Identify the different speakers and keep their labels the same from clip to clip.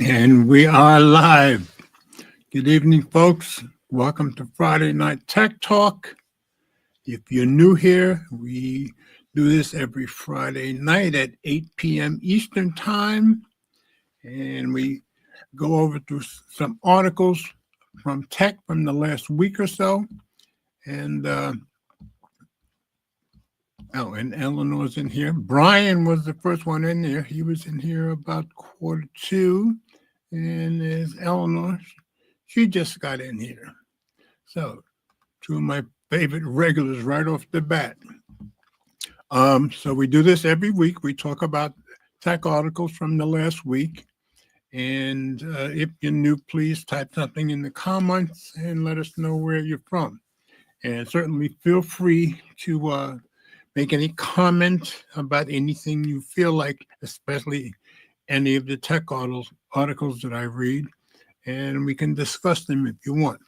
Speaker 1: And we are live. Good evening, folks. Welcome to Friday Night Tech Talk. If you're new here, we do this every Friday night at 8 p.m. Eastern Time. And we go over through some articles from tech from the last week or so. And and Eleanor's in here. Brian was the first one in there. He was in here about 1:45. And there's Eleanor. She just got in here. So, two of my favorite regulars right off the bat. So we do this every week. We talk about tech articles from the last week. And if you're new, please type something in the comments and let us know where you're from. And certainly feel free to make any comment about anything you feel like, especially any of the tech articles that I read, and we can discuss them if you want.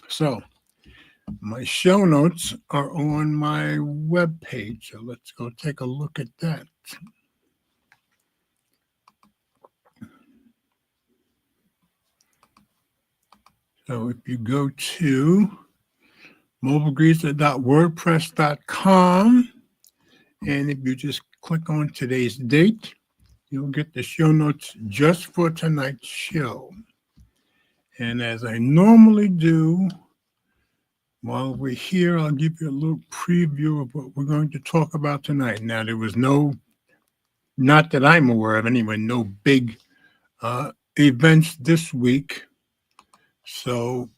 Speaker 1: So my show notes are on my webpage, so let's go take a look at that. So if you go to mobilegreaser.wordpress.com, and if you just click on today's date, you'll get the show notes just for tonight's show. And as I normally do, while we're here, I'll give you a little preview of what we're going to talk about tonight. Now, there was not that I'm aware of anyway, no big events this week. So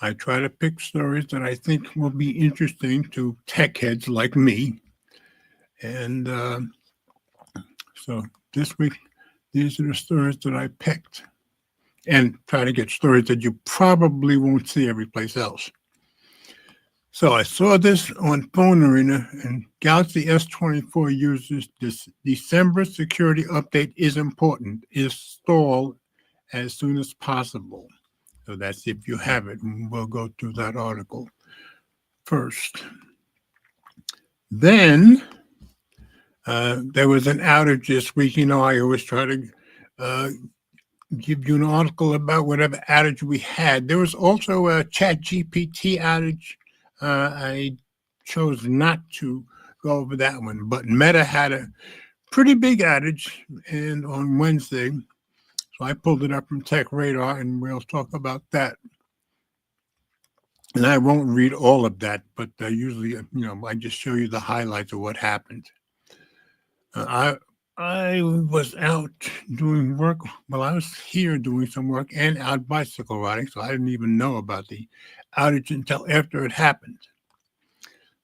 Speaker 1: I try to pick stories that I think will be interesting to tech heads like me. And so this week, these are the stories that I picked, and try to get stories that you probably won't see every place else. So I saw this on Phone Arena, and Galaxy S24 users this December security update is important, install as soon as possible. So that's if you have it, and we'll go through that article first. Then there was an outage this week. You know, I always try to give you an article about whatever outage we had. There was also a ChatGPT outage. I chose not to go over that one, but Meta had a pretty big outage and on Wednesday. So I pulled it up from Tech Radar, and we'll talk about that. And I won't read all of that, but usually, I just show you the highlights of what happened. I was out doing work. Well, I was here doing some work and out bicycle riding, so I didn't even know about the outage until after it happened.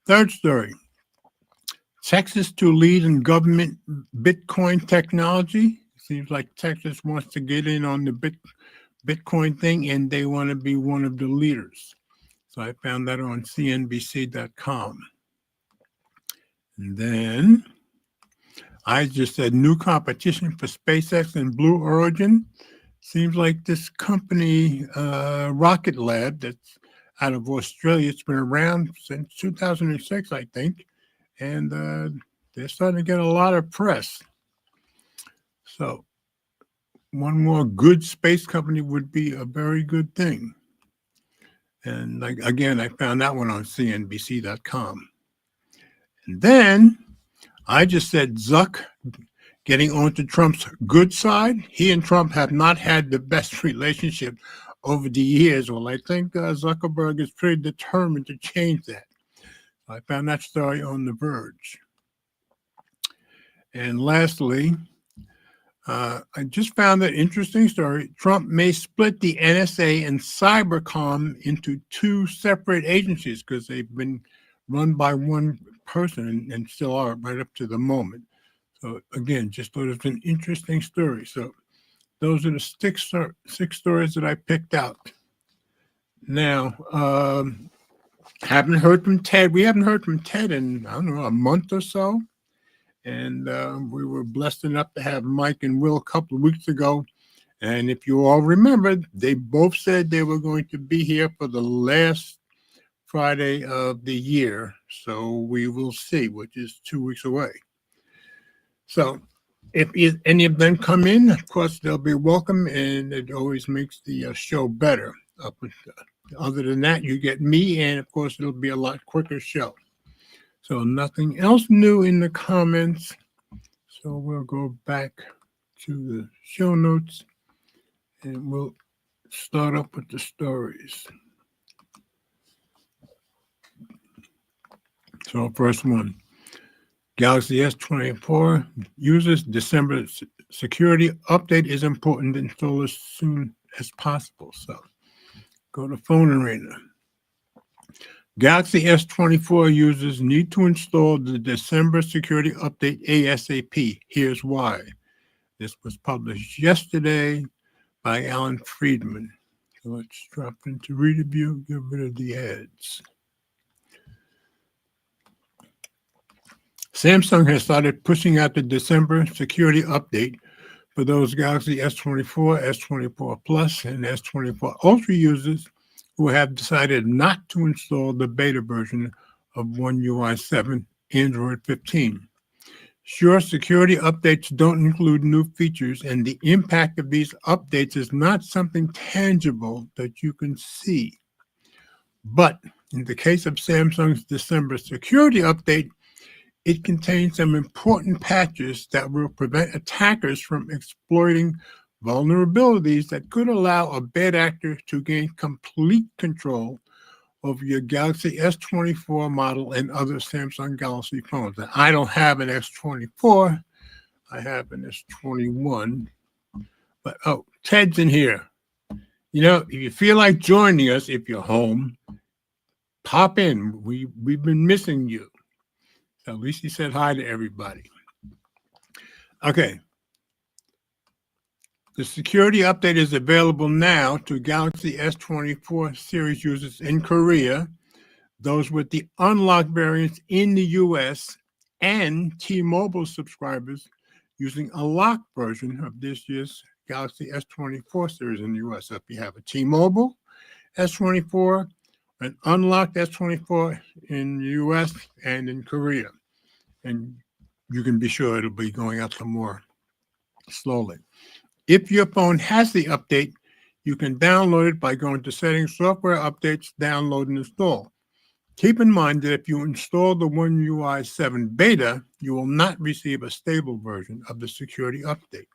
Speaker 1: Third story, Texas to lead in government Bitcoin technology. Seems like Texas wants to get in on the Bitcoin thing, and they want to be one of the leaders. So I found that on CNBC.com. And then I just said new competition for SpaceX and Blue Origin. Seems like this company, Rocket Lab, that's out of Australia, it's been around since 2006, I think. And they're starting to get a lot of press. So one more good space company would be a very good thing. And again, I found that one on CNBC.com. And then I just said Zuck getting onto Trump's good side. He and Trump have not had the best relationship over the years. Well, I think Zuckerberg is pretty determined to change that. I found that story on The Verge. And lastly, I just found that interesting story. Trump may split the NSA and Cybercom into two separate agencies because they've been run by one person and still are right up to the moment. So again, just thought it was an interesting story. So those are the six stories that I picked out. Now, haven't heard from Ted. We haven't heard from Ted in, I don't know, a month or so. And we were blessed enough to have Mike and Will a couple of weeks ago. And if you all remember, they both said they were going to be here for the last Friday of the year. So we will see, which is 2 weeks away. So any of them come in, of course, they'll be welcome, and it always makes the show better. Other than that, you get me, and of course, it'll be a lot quicker show. So nothing else new in the comments. So we'll go back to the show notes, and we'll start up with the stories. So first one, Galaxy S24 users December security update is important to install as soon as possible. So go to Phone Arena. Galaxy S24 users need to install the December security update ASAP. Here's why. This was published yesterday by Alan Friedman. So let's drop into Reader View, get rid of the ads. Samsung has started pushing out the December security update for those Galaxy S24, S24 Plus, and S24 Ultra users who have decided not to install the beta version of One UI 7 Android 15. Sure, security updates don't include new features, and the impact of these updates is not something tangible that you can see. But in the case of Samsung's December security update, it contains some important patches that will prevent attackers from exploiting vulnerabilities that could allow a bad actor to gain complete control over your Galaxy S24 model and other Samsung Galaxy phones. And I don't have an S24. I have an S21. But, Ted's in here. You know, if you feel like joining us, if you're home, pop in. We've been missing you. So at least he said hi to everybody. Okay. The security update is available now to Galaxy S24 series users in Korea, those with the unlocked variants in the US, and T-Mobile subscribers using a locked version of this year's Galaxy S24 series in the US. So if you have a T-Mobile S24, an unlocked S24 in the US and in Korea. And you can be sure it'll be going out some more slowly. If your phone has the update, you can download it by going to Settings, Software Updates, Download and Install. Keep in mind that if you install the One UI 7 beta, you will not receive a stable version of the security update.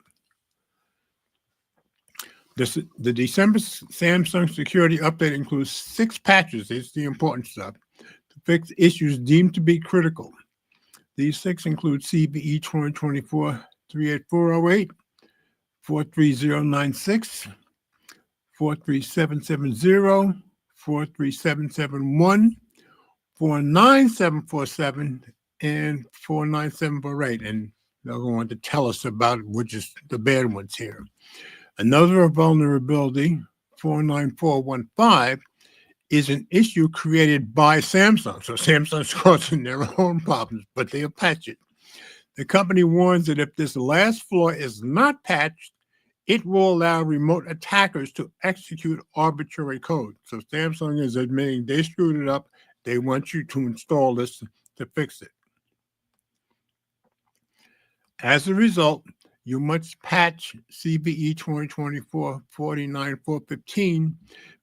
Speaker 1: The December Samsung security update includes 6 patches. It's the important stuff to fix issues deemed to be critical. These 6 include CVE 2024-38408, 43096, 43770, 43771, 49747, and 49748. And they're going to tell us about which is the bad ones here. Another vulnerability, 49415, is an issue created by Samsung. So Samsung's causing their own problems, but they'll patch it. The company warns that if this last flaw is not patched, it will allow remote attackers to execute arbitrary code. So Samsung is admitting they screwed it up. They want you to install this to fix it. As a result, you must patch CVE 2024-49415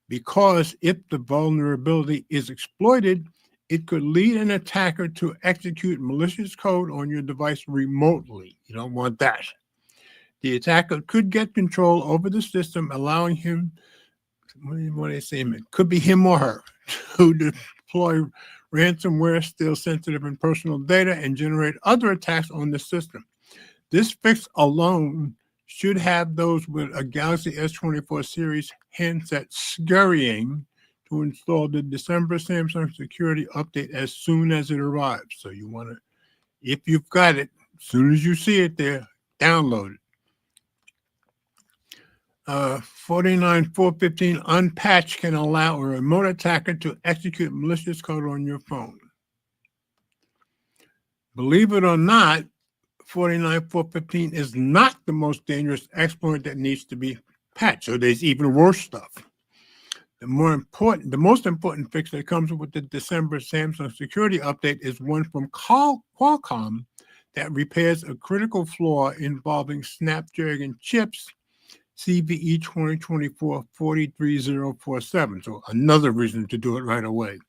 Speaker 1: because if the vulnerability is exploited, it could lead an attacker to execute malicious code on your device remotely. You don't want that. The attacker could get control over the system, allowing him, what do they say? It could be him or her, to deploy ransomware, steal sensitive and personal data, and generate other attacks on the system. This fix alone should have those with a Galaxy S24 series handset scurrying to install the December Samsung security update as soon as it arrives. So you want to, if you've got it, as soon as you see it there, download it. 49415 unpatched can allow a remote attacker to execute malicious code on your phone. Believe it or not, 49415 is not the most dangerous exploit that needs to be patched. So there's even worse stuff. The most important fix that comes with the December Samsung security update is one from Qualcomm that repairs a critical flaw involving Snapdragon chips CVE 2024-43047. So another reason to do it right away.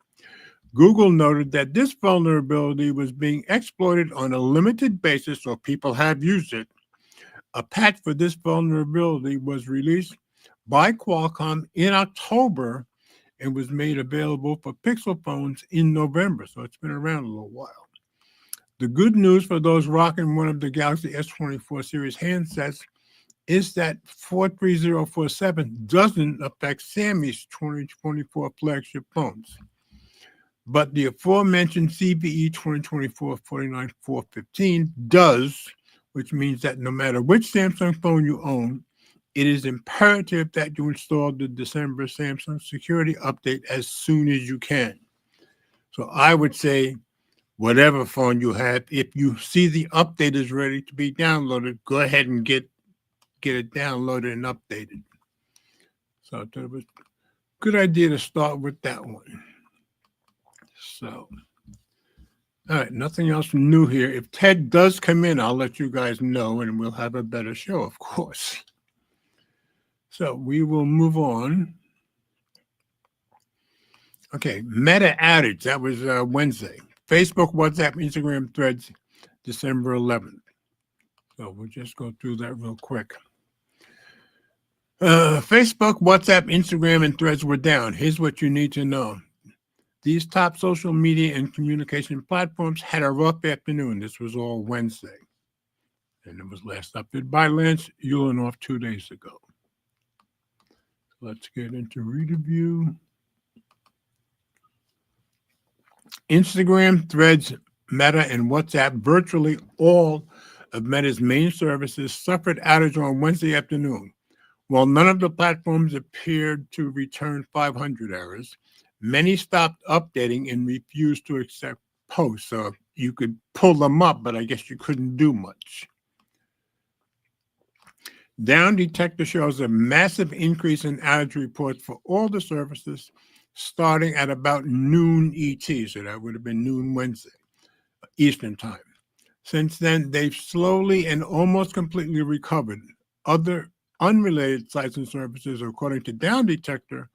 Speaker 1: Google noted that this vulnerability was being exploited on a limited basis, so people have used it. A patch for this vulnerability was released by Qualcomm in October and was made available for Pixel phones in November, so it's been around a little while. The good news for those rocking one of the Galaxy S24 series handsets is that 43047 doesn't affect Sammy's 2024 flagship phones. But the aforementioned CVE 2024-49415 does, which means that no matter which Samsung phone you own, it is imperative that you install the December Samsung security update as soon as you can. So I would say, whatever phone you have, if you see the update is ready to be downloaded, go ahead and get it downloaded and updated. So it was a good idea to start with that one. So, all right, nothing else new here. If Ted does come in, I'll let you guys know, and we'll have a better show, of course. So we will move on. Okay, Meta outage. That was Wednesday. Facebook, WhatsApp, Instagram, Threads, December 11th. So we'll just go through that real quick. Facebook, WhatsApp, Instagram, and Threads were down. Here's what you need to know. These top social media and communication platforms had a rough afternoon. This was all Wednesday. And it was last updated by Lance Ulanoff 2 days ago. Let's get into review. Instagram, Threads, Meta, and WhatsApp, virtually all of Meta's main services, suffered outage on Wednesday afternoon. While none of the platforms appeared to return 500 errors, many stopped updating and refused to accept posts. So you could pull them up, but I guess you couldn't do much. Down Detector shows a massive increase in outage reports for all the services starting at about noon ET, so that would have been noon Wednesday, Eastern time. Since then, they've slowly and almost completely recovered. Other unrelated sites and services, according to Down Detector,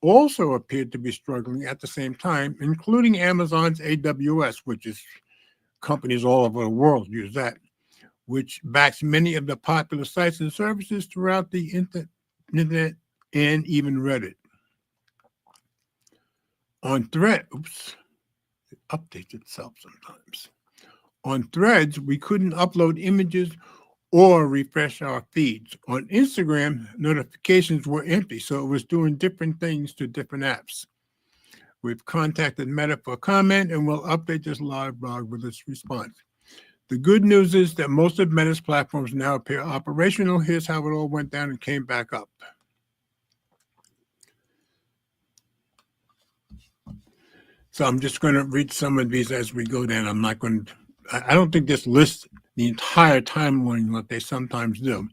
Speaker 1: also appeared to be struggling at the same time, including Amazon's AWS, which is companies all over the world use that, which backs many of the popular sites and services throughout the internet and even Reddit. On Threads, it updates itself sometimes. On Threads, we couldn't upload images or refresh our feeds. On Instagram, notifications were empty, so it was doing different things to different apps. We've contacted Meta for comment, and we'll update this live blog with its response. The good news is that most of Meta's platforms now appear operational. Here's how it all went down and came back up. So I'm just going to read some of these as we go down. I'm not going to, I don't think this lists the entire timeline like they sometimes do.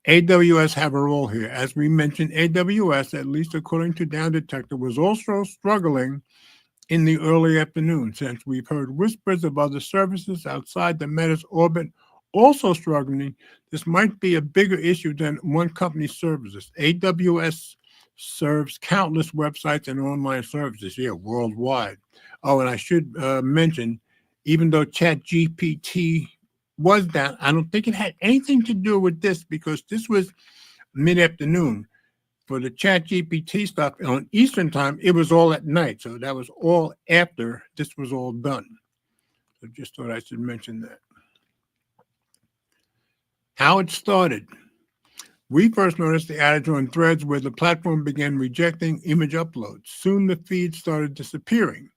Speaker 1: AWS have a role here. As we mentioned, AWS, at least according to Down Detector, was also struggling in the early afternoon, since we've heard whispers of other services outside the Meta's orbit also struggling. This might be a bigger issue than one company's services. AWS serves countless websites and online services here worldwide. Oh, and I should mention, even though ChatGPT was down, I don't think it had anything to do with this, because this was mid-afternoon. For the ChatGPT stuff on Eastern time, it was all at night. So that was all after this was all done. So just thought I should mention that. How it started. We first noticed the outage on Threads, where the platform began rejecting image uploads. Soon the feed started disappearing.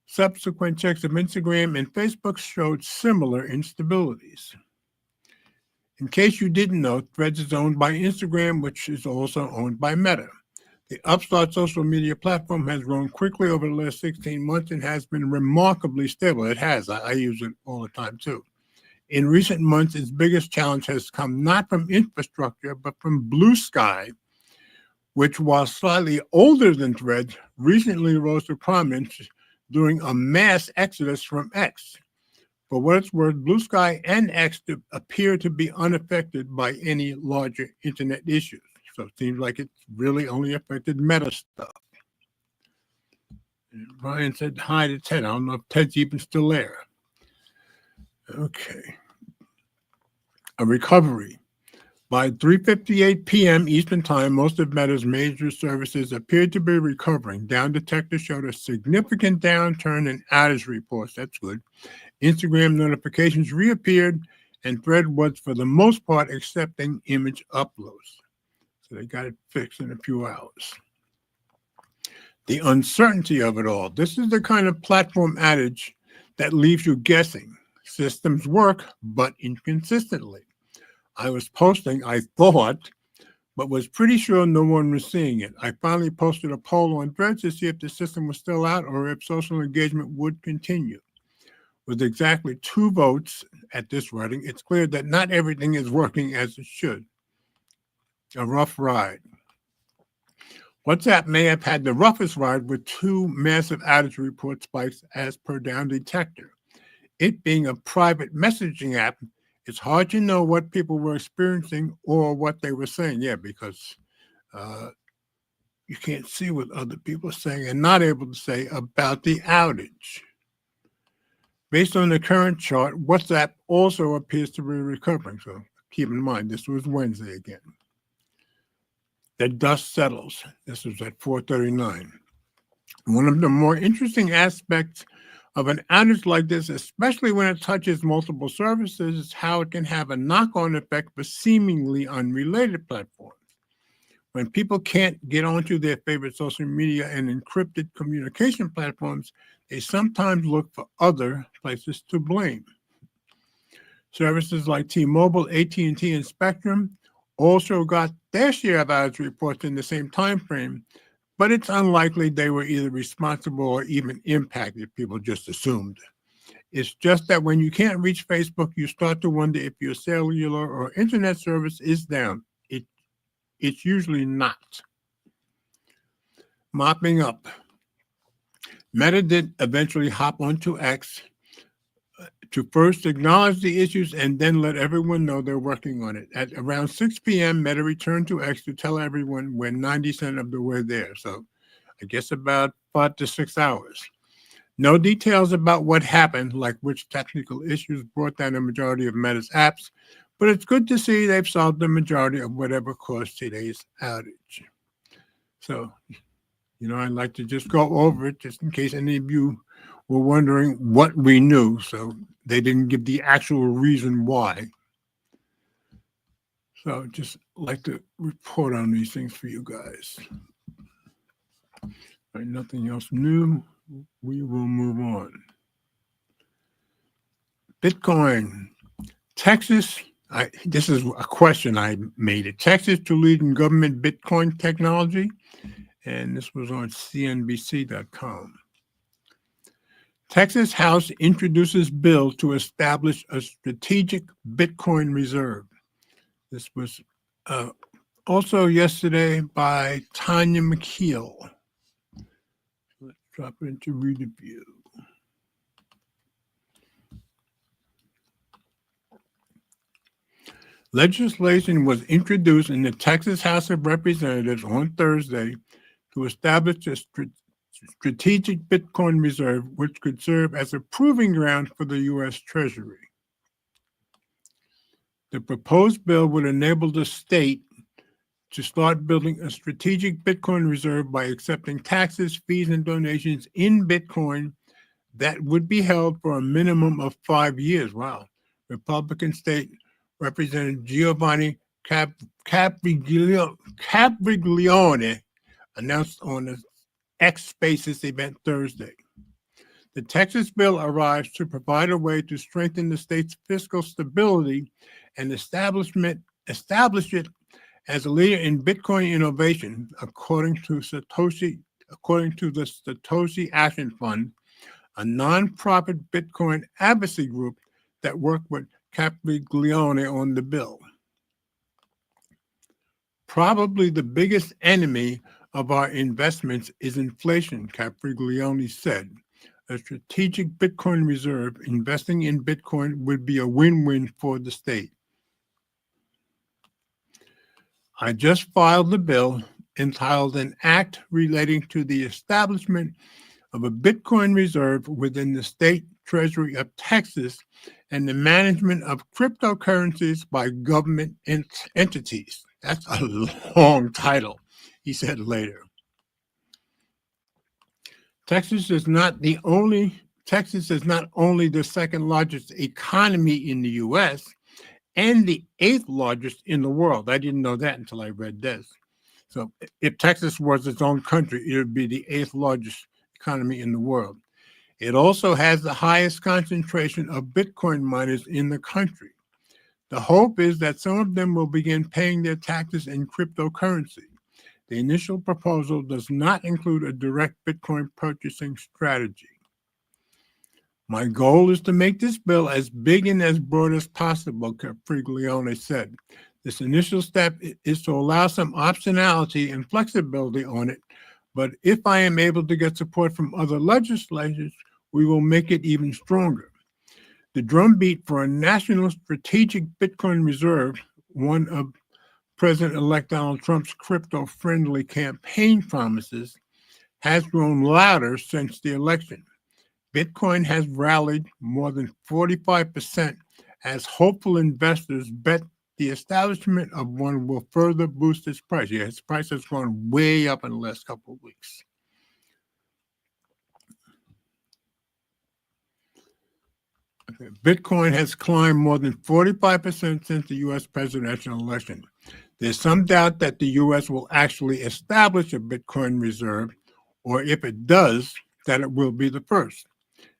Speaker 1: Subsequent checks of Instagram and Facebook showed similar instabilities. In case you didn't know, Threads is owned by Instagram, which is also owned by Meta. The upstart social media platform has grown quickly over the last 16 months and has been remarkably stable. It has. I use it all the time, too. In recent months, its biggest challenge has come not from infrastructure, but from Blue Sky, which, while slightly older than Threads, recently rose to prominence during a mass exodus from X. For what it's worth, Blue Sky and X appear to be unaffected by any larger internet issues. So it seems like it's really only affected Meta stuff. And Ryan said hi to Ted. I don't know if Ted's even still there. Okay. A recovery. By 3:58 p.m. Eastern Time, most of Meta's major services appeared to be recovering. Down Detector showed a significant downturn in outage reports. That's good. Instagram notifications reappeared, and Thread was, for the most part, accepting image uploads. So they got it fixed in a few hours. The uncertainty of it all. This is the kind of platform outage that leaves you guessing. Systems work, but inconsistently. I was posting, I thought, but was pretty sure no one was seeing it. I finally posted a poll on Threads to see if the system was still out or if social engagement would continue. With exactly 2 votes at this writing, it's clear that not everything is working as it should. A rough ride. WhatsApp may have had the roughest ride with 2 massive outage report spikes as per Down Detector. It being a private messaging app, it's hard to know what people were experiencing or what they were saying. Yeah, because you can't see what other people are saying and not able to say about the outage. Based on the current chart, WhatsApp also appears to be recovering. So keep in mind, this was Wednesday again. The dust settles. This was at 4:39. One of the more interesting aspects of an outage like this, especially when it touches multiple services, is how it can have a knock-on effect for seemingly unrelated platforms. When people can't get onto their favorite social media and encrypted communication platforms, they sometimes look for other places to blame. Services like T-Mobile, AT&T, and Spectrum also got their share of outage reports in the same time frame, but it's unlikely they were either responsible or even impacted. People just assumed. It's just that when you can't reach Facebook, you start to wonder if your cellular or internet service is down. It's usually not. Mopping up. Meta did eventually hop onto X to first acknowledge the issues and then let everyone know they're working on it. At around 6 p.m., Meta returned to X to tell everyone we're 90% of the way there. So I guess about 5 to 6 hours. No details about what happened, like which technical issues brought down the majority of Meta's apps, but it's good to see they've solved the majority of whatever caused today's outage. So, I'd like to just go over it just in case any of you were wondering what we knew. So they didn't give the actual reason why. So just like to report on these things for you guys. All right, nothing else new. We will move on. Bitcoin. Texas, this is a question I made. Texas to lead in government Bitcoin technology. And this was on CNBC.com. Texas House introduces bill to establish a strategic Bitcoin reserve. This was also yesterday by Tanya McKeel. Let's drop it into read a view. Legislation was introduced in the Texas House of Representatives on Thursday to establish a strategic Bitcoin reserve, which could serve as a proving ground for the U.S. Treasury. The proposed bill would enable the state to start building a strategic Bitcoin reserve by accepting taxes, fees, and donations in Bitcoin that would be held for a minimum of 5 years. Wow. Republican State Representative Giovanni Capriglione announced on the X Spaces event Thursday. The Texas bill arrives to provide a way to strengthen the state's fiscal stability and establish it as a leader in Bitcoin innovation, according to the Satoshi Action Fund, a nonprofit Bitcoin advocacy group that worked with Capriglione on the bill. Probably the biggest enemy of our investments is inflation, Capriglione said. a strategic Bitcoin reserve, investing in Bitcoin would be a win-win for the state. I just filed the bill entitled An Act Relating to the Establishment of a Bitcoin Reserve within the State Treasury of Texas and the Management of Cryptocurrencies by Government Entities. That's a long title, he said later. Texas is not only the second largest economy in the U.S., and the 8th largest in the world. I didn't know that until I read this. So if Texas was its own country, it would be the 8th largest economy in the world. It also has the highest concentration of Bitcoin miners in the country. The hope is that some of them will begin paying their taxes in cryptocurrency. The initial proposal does not include a direct Bitcoin purchasing strategy. My goal is to make this bill as big and as broad as possible, Capriglione said. This initial step is to allow some optionality and flexibility on it, but if I am able to get support from other legislators, we will make it even stronger. The drumbeat for a national strategic Bitcoin reserve, one of President-elect Donald Trump's crypto-friendly campaign promises, has grown louder since the election. Bitcoin has rallied more than 45% as hopeful investors bet the establishment of one will further boost its price. Yeah, its price has gone way up in the last couple of weeks. Okay. Bitcoin has climbed more than 45% since the U.S. presidential election. There's some doubt that the U.S. will actually establish a Bitcoin reserve, or if it does, that it will be the first.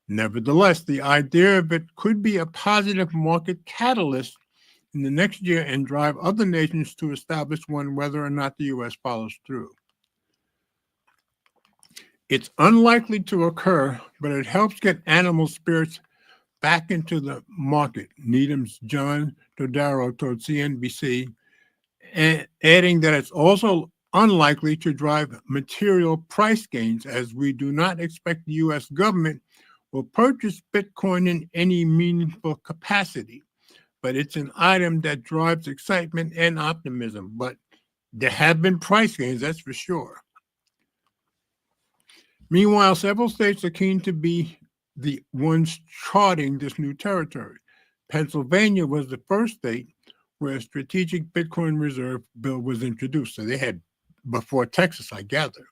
Speaker 1: Nevertheless, the idea of it could be a positive market catalyst in the next year and drive other nations to establish one, whether or not the U.S. follows through. It's unlikely to occur, but it helps get animal spirits back into the market, Needham's John Todaro told CNBC, adding that it's also unlikely to drive material price gains, as we do not expect the U.S. government will purchase Bitcoin in any meaningful capacity, but it's an item that drives excitement and optimism. But there have been price gains, that's for sure. Meanwhile, several states are keen to be the ones charting this new territory. Pennsylvania was the first state where a strategic Bitcoin reserve bill was introduced. So they had before Texas, I gather,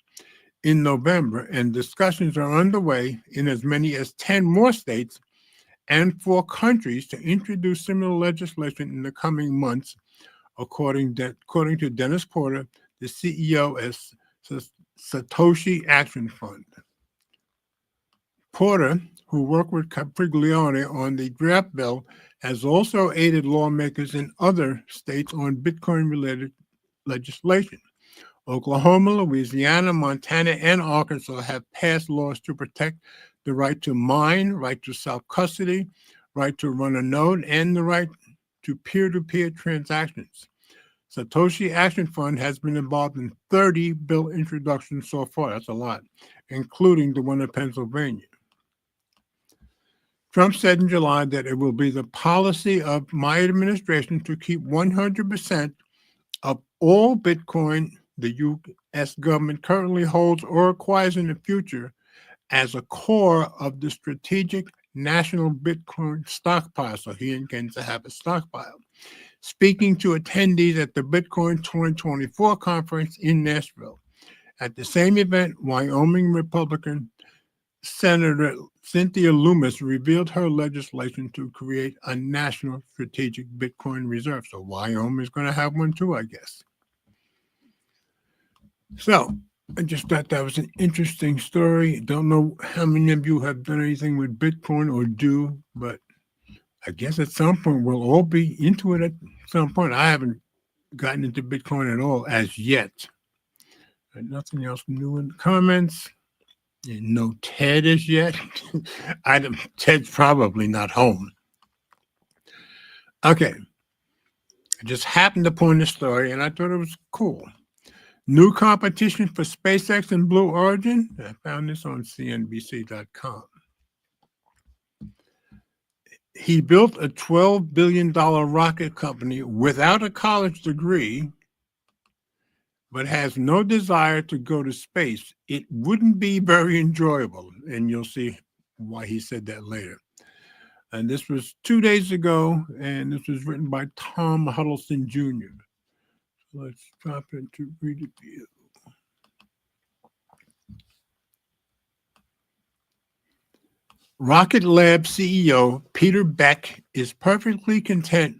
Speaker 1: in November, and discussions are underway in as many as 10 more states and 4 countries to introduce similar legislation in the coming months, according to Dennis Porter, the CEO of Satoshi Action Fund. Porter, who worked with Capriglione on the draft bill, has also aided lawmakers in other states on Bitcoin-related legislation. Oklahoma, Louisiana, Montana, and Arkansas have passed laws to protect the right to mine, right to self-custody, right to run a node, and the right to peer-to-peer transactions. Satoshi Action Fund has been involved in 30 bill introductions so far. That's a lot, including the one in Pennsylvania. Trump said in July that it will be the policy of my administration to keep 100% of all Bitcoin the U.S. government currently holds or acquires in the future as a core of the strategic national Bitcoin stockpile. So he intends to have a stockpile. Speaking to attendees at the Bitcoin 2024 conference in Nashville. At the same event, Wyoming Republican Senator Cynthia Lummis revealed her legislation to create a national strategic Bitcoin reserve. So Wyoming is going to have one too, I guess. So I just thought that was an interesting story. Don't know how many of you have done anything with Bitcoin or do, but I guess at some point we'll all be into it at some point. I haven't gotten into Bitcoin at all as yet. Nothing else new in the comments. No Ted as yet. Ted's probably not home. Okay. I just happened upon this story and I thought it was cool. New competition for SpaceX and Blue Origin. I found this on CNBC.com. He built a $12 billion rocket company without a college degree, but has no desire to go to space. It wouldn't be very enjoyable. And you'll see why he said that later. And this was 2 days ago, and this was written by Tom Huddleston Jr. Let's drop into read it view. Rocket Lab CEO Peter Beck is perfectly content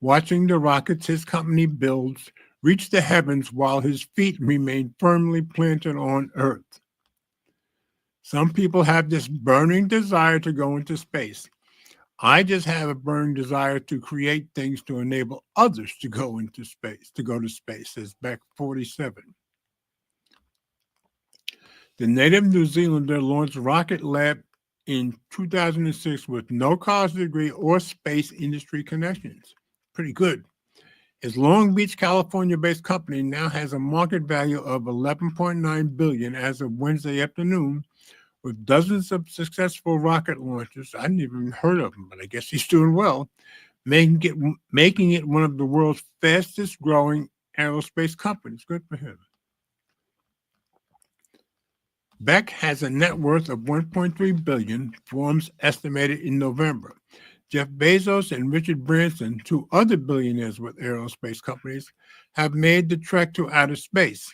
Speaker 1: watching the rockets his company builds reach the heavens while his feet remain firmly planted on Earth. Some people have this burning desire to go into space. I just have a burning desire to create things to enable others to go into space, says Beck, 47. The native New Zealander launched Rocket Lab in 2006 with no college degree or space industry connections. Pretty good. His Long Beach, California-based company now has a market value of $11.9 billion as of Wednesday afternoon, with dozens of successful rocket launches. I hadn't even heard of him, but I guess he's doing well, making it one of the world's fastest-growing aerospace companies. Good for him. Beck has a net worth of $1.3 billion, Forbes estimated in November. Jeff Bezos and Richard Branson, two other billionaires with aerospace companies, have made the trek to outer space.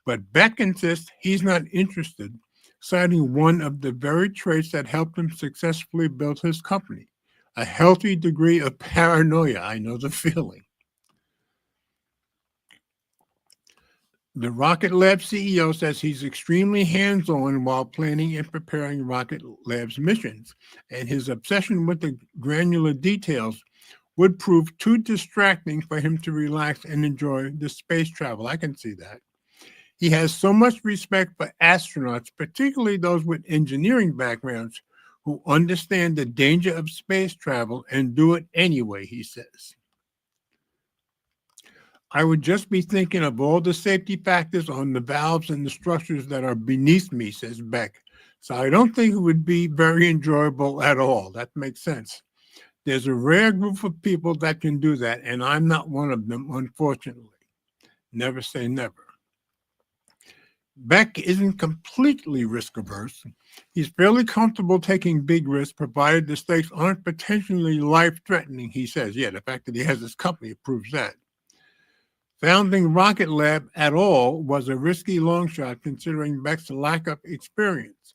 Speaker 1: But Beck insists he's not interested, citing one of the very traits that helped him successfully build his company, a healthy degree of paranoia. I know the feeling. The Rocket Lab CEO says he's extremely hands-on while planning and preparing Rocket Lab's missions, and his obsession with the granular details would prove too distracting for him to relax and enjoy the space travel. I can see that. He has so much respect for astronauts, particularly those with engineering backgrounds, who understand the danger of space travel and do it anyway, he says. I would just be thinking of all the safety factors on the valves and the structures that are beneath me, says Beck. So I don't think it would be very enjoyable at all. That makes sense. There's a rare group of people that can do that, and I'm not one of them, unfortunately. Never say never. Beck isn't completely risk averse. He's fairly comfortable taking big risks, provided the stakes aren't potentially life-threatening, he says. Yeah, the fact that he has his company proves that. Founding Rocket Lab at all was a risky long shot considering Beck's lack of experience.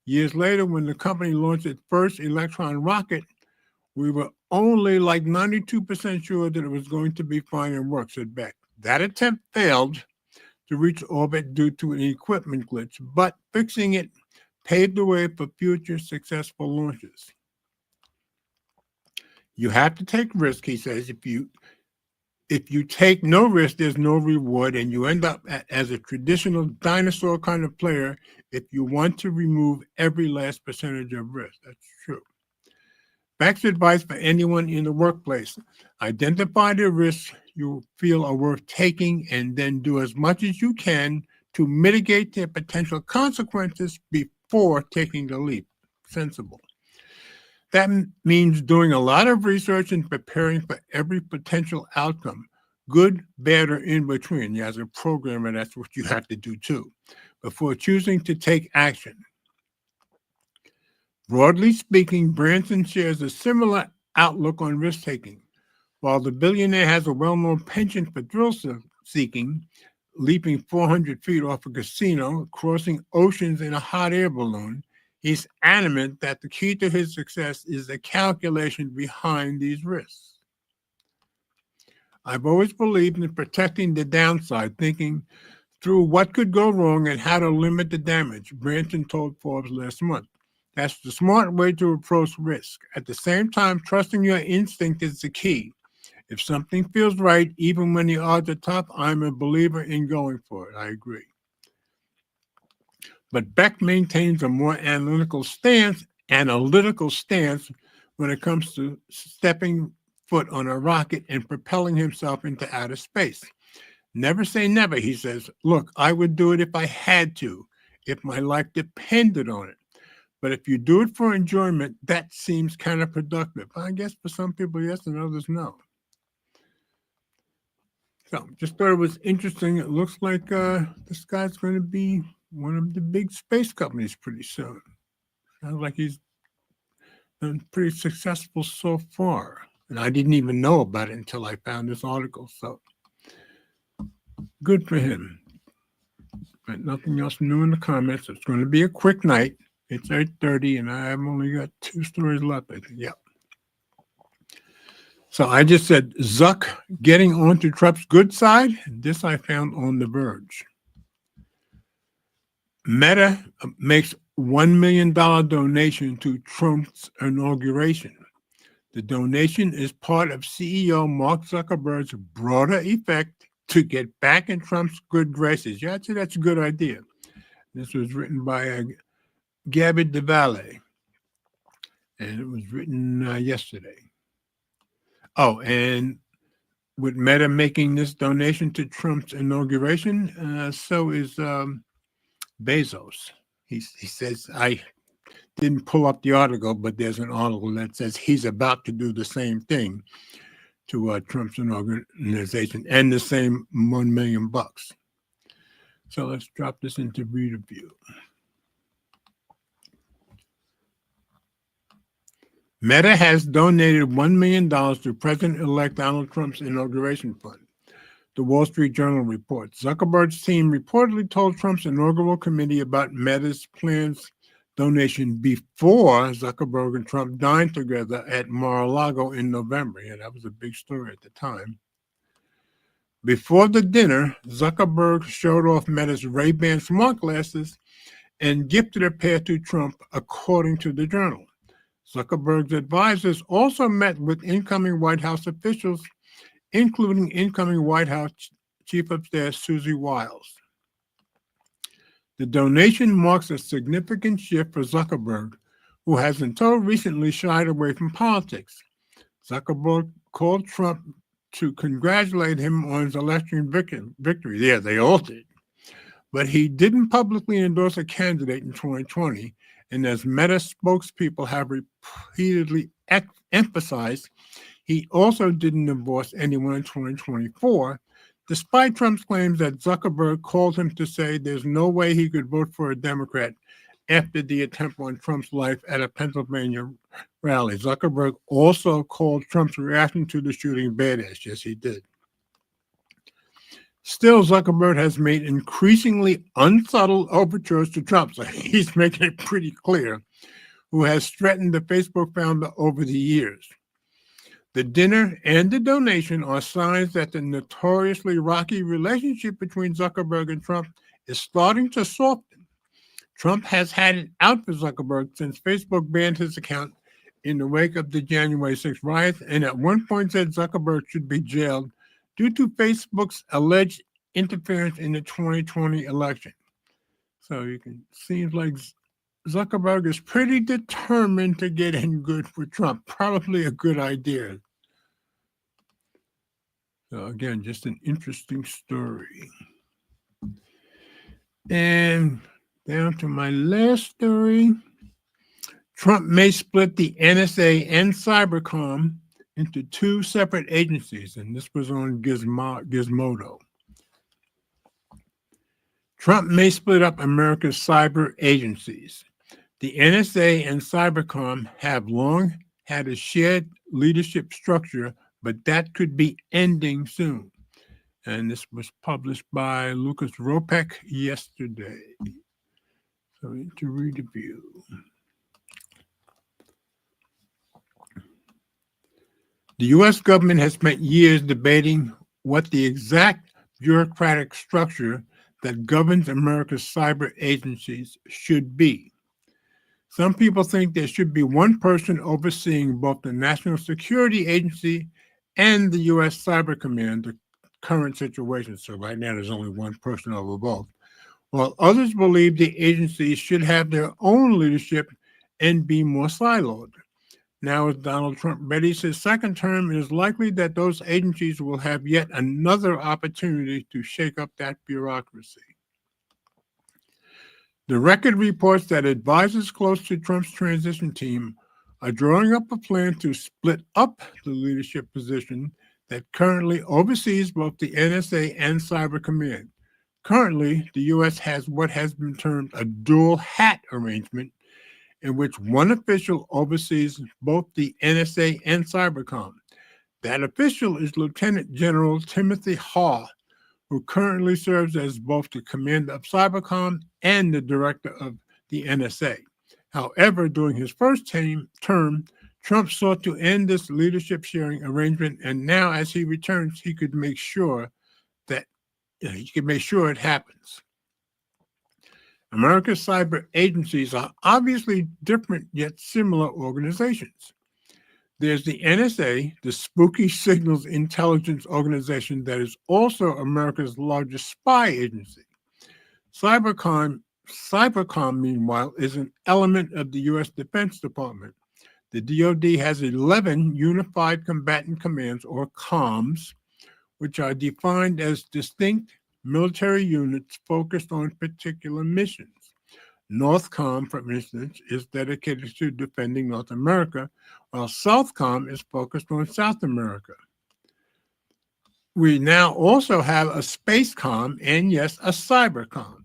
Speaker 1: Years later, when the company launched its first Electron rocket, we were only like 92% sure that it was going to be fine and work, said Beck. That attempt failed to reach orbit due to an equipment glitch, but fixing it paved the way for future successful launches. You have to take risk, he says. If you take no risk, there's no reward, and you end up as a traditional dinosaur kind of player if you want to remove every last percentage of risk. That's true. Beck's advice for anyone in the workplace: identify the risks you feel are worth taking and then do as much as you can to mitigate their potential consequences before taking the leap. Sensible. That means doing a lot of research and preparing for every potential outcome, good, bad, or in between. As a programmer, that's what you have to do too, before choosing to take action. Broadly speaking, Branson shares a similar outlook on risk-taking. While the billionaire has a well-known penchant for thrill-seeking, leaping 400 feet off a casino, crossing oceans in a hot air balloon, he's adamant that the key to his success is the calculation behind these risks. I've always believed in protecting the downside, thinking through what could go wrong and how to limit the damage, Branson told Forbes last month. That's the smart way to approach risk. At the same time, trusting your instinct is the key. If something feels right, even when the odds are tough, I'm a believer in going for it. I agree. But Beck maintains a more analytical stance when it comes to stepping foot on a rocket and propelling himself into outer space. Never say never, he says. Look, I would do it if I had to, if my life depended on it. But if you do it for enjoyment, that seems counterproductive. I guess for some people, yes, and others, no. So just thought it was interesting. It looks like this guy's going to be one of the big space companies pretty soon. Sounds like he's been pretty successful so far. And I didn't even know about it until I found this article. So good for him. But nothing else new in the comments. It's going to be a quick night. It's 8:30 and I've only got 2 stories left, I think. Yep. So I just said Zuck getting onto Trump's good side. This I found on The Verge. Meta makes $1 million donation to Trump's inauguration. The donation is part of CEO Mark Zuckerberg's broader effect to get back in Trump's good graces. Yeah, I'd say that's a good idea. This was written by Gabby DeValle, and it was written yesterday. Oh, and with Meta making this donation to Trump's inauguration, so is Bezos. He says, I didn't pull up the article, but there's an article that says he's about to do the same thing to Trump's organization and the same $1 million. So let's drop this into reader view. Meta has donated $1 million to President-elect Donald Trump's inauguration fund. The Wall Street Journal reports Zuckerberg's team reportedly told Trump's inaugural committee about Meta's plans donation before Zuckerberg and Trump dined together at Mar-a-Lago in November. Yeah, that was a big story at the time. Before the dinner, Zuckerberg showed off Meta's Ray-Ban smart glasses and gifted a pair to Trump, according to the Journal. Zuckerberg's advisors also met with incoming White House officials, including incoming White House Chief of Staff Susie Wiles. The donation marks a significant shift for Zuckerberg, who has until recently shied away from politics. Zuckerberg called Trump to congratulate him on his election victory. Yeah, they all did. But he didn't publicly endorse a candidate in 2020, and as Meta spokespeople have repeatedly emphasized, he also didn't endorse anyone in 2024, despite Trump's claims that Zuckerberg called him to say there's no way he could vote for a Democrat after the attempt on Trump's life at a Pennsylvania rally. Zuckerberg also called Trump's reaction to the shooting badass. Yes, he did. Still, Zuckerberg has made increasingly unsubtle overtures to Trump, so he's making it pretty clear, who has threatened the Facebook founder over the years. The dinner and the donation are signs that the notoriously rocky relationship between Zuckerberg and Trump is starting to soften. Trump has had it out for Zuckerberg since Facebook banned his account in the wake of the January 6th riots, and at one point said Zuckerberg should be jailed due to Facebook's alleged interference in the 2020 election. So seems like Zuckerberg is pretty determined to get in good for Trump. Probably a good idea. So again, just an interesting story. And down to my last story. Trump may split the NSA and Cybercom into 2 separate agencies, and this was on Gizmodo. Trump may split up America's cyber agencies. The NSA and Cybercom have long had a shared leadership structure, but that could be ending soon. And this was published by Lucas Ropek yesterday. So to read a view. The U.S. government has spent years debating what the exact bureaucratic structure that governs America's cyber agencies should be. Some people think there should be one person overseeing both the National Security Agency and the U.S. Cyber Command, the current situation. So right now there's only one person over both. While others believe the agencies should have their own leadership and be more siloed. Now, as Donald Trump readies his second term, it is likely that those agencies will have yet another opportunity to shake up that bureaucracy. The record reports that advisors close to Trump's transition team are drawing up a plan to split up the leadership position that currently oversees both the NSA and Cyber Command. Currently, the U.S. has what has been termed a dual hat arrangement, in which one official oversees both the NSA and Cybercom. That official is Lieutenant General Timothy Haw, who currently serves as both the commander of Cybercom and the director of the NSA. However, during his first term, Trump sought to end this leadership sharing arrangement, and now as he returns, he could make sure it happens. America's cyber agencies are obviously different yet similar organizations. There's the NSA, the Spooky Signals Intelligence Organization, that is also America's largest spy agency. Cybercom, meanwhile, is an element of the U.S. Defense Department. The DoD has 11 Unified Combatant Commands, or COMs, which are defined as distinct military units focused on particular missions. NORTHCOM, for instance, is dedicated to defending North America, while SOUTHCOM is focused on South America. We now also have a SpaceCom and, yes, a CyberCom.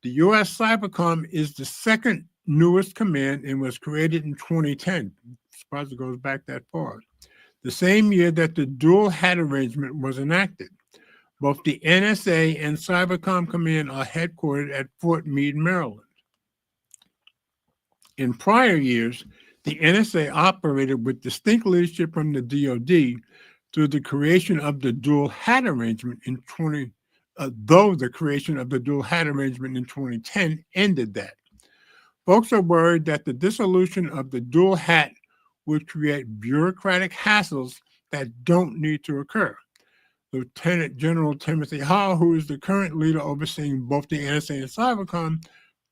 Speaker 1: The U.S. CyberCom is the second newest command and was created in 2010. I'm surprised it goes back that far. The same year that the dual hat arrangement was enacted. Both the NSA and Cybercom Command are headquartered at Fort Meade, Maryland. In prior years, the NSA operated with distinct leadership from the DoD through the creation of the dual hat arrangement though the creation of the dual hat arrangement in 2010 ended that. Folks are worried that the dissolution of the dual hat would create bureaucratic hassles that don't need to occur. Lieutenant General Timothy Haw, who is the current leader overseeing both the NSA and Cybercom,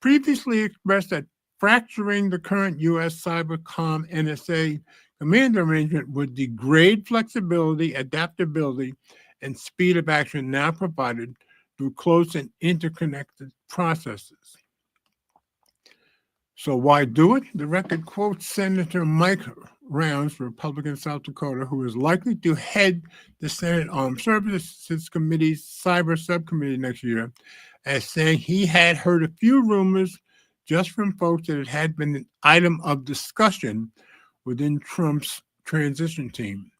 Speaker 1: previously expressed that fracturing the current U.S. Cybercom NSA command arrangement would degrade flexibility, adaptability, and speed of action now provided through close and interconnected processes. So why do it? The record quotes Senator Mike Rounds, Republican, South Dakota, who is likely to head the Senate Armed Services Committee's Cyber Subcommittee next year, as saying he had heard a few rumors just from folks that it had been an item of discussion within Trump's transition team.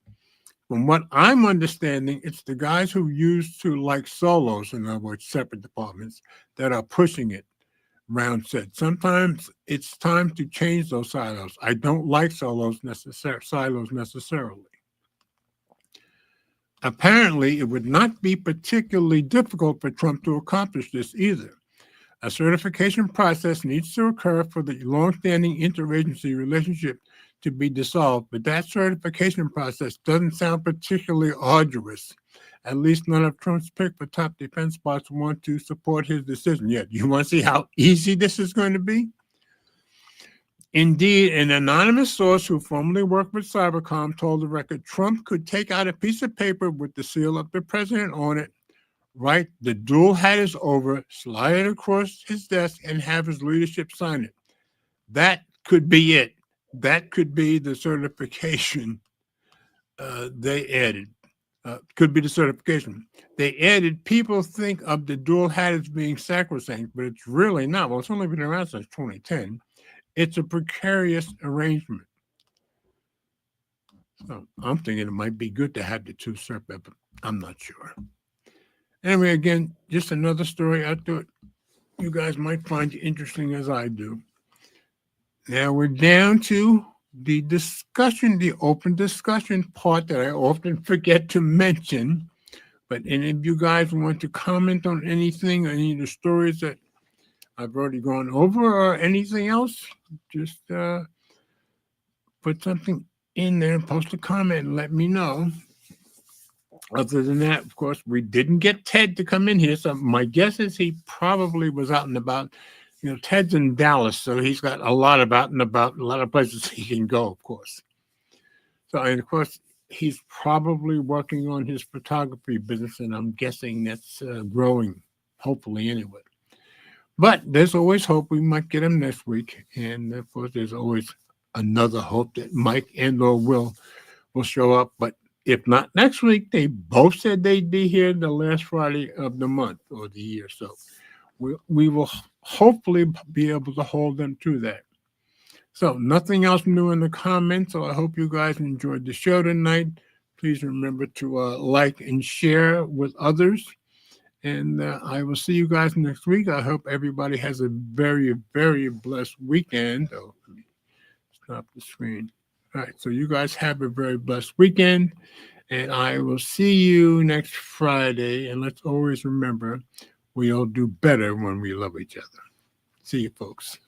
Speaker 1: From what I'm understanding, it's the guys who used to like solos, in other words, separate departments, that are pushing it. Round said, sometimes it's time to change those silos. I don't like silos necessarily. Apparently, it would not be particularly difficult for Trump to accomplish this either. A certification process needs to occur for the longstanding interagency relationship to be dissolved, but that certification process doesn't sound particularly arduous. At least none of Trump's pick for top defense spots want to support his decision yet. You want to see how easy this is going to be? Indeed, an anonymous source who formerly worked with Cybercom told the record Trump could take out a piece of paper with the seal of the president on it, write "the dual hat is over," slide it across his desk, and have his leadership sign it. That could be it. That could be the certification they added. Could be the certification. They added, people think of the dual hat as being sacrosanct, but it's really not. Well, it's only been around since 2010. It's a precarious arrangement. So I'm thinking it might be good to have the two separate, but I'm not sure. Anyway, again, just another story I thought you guys might find interesting as I do. Now we're down to the discussion, the open discussion part that I often forget to mention. But any of you guys want to comment on anything, any of the stories that I've already gone over or anything else, just put something in there, post a comment, and let me know. Other than that, of course, we didn't get Ted to come in here, so my guess is he probably was out and about. You know, Ted's in Dallas, so he's got a lot of out and about, a lot of places he can go, of course. So, and of course, he's probably working on his photography business, and I'm guessing that's growing, hopefully, anyway. But there's always hope we might get him next week. And of course, there's always another hope that Mike and or will show up. But if not next week, they both said they'd be here the last Friday of the month or the year. So we will hopefully be able to hold them to that. So nothing else new in the comments. So I hope you guys enjoyed the show tonight. Please remember to like and share with others. And I will see you guys next week. I hope everybody has a very, very blessed weekend. Oh, stop the screen. All right. So you guys have a very blessed weekend. And I will see you next Friday. And let's always remember we all do better when we love each other. See you, folks.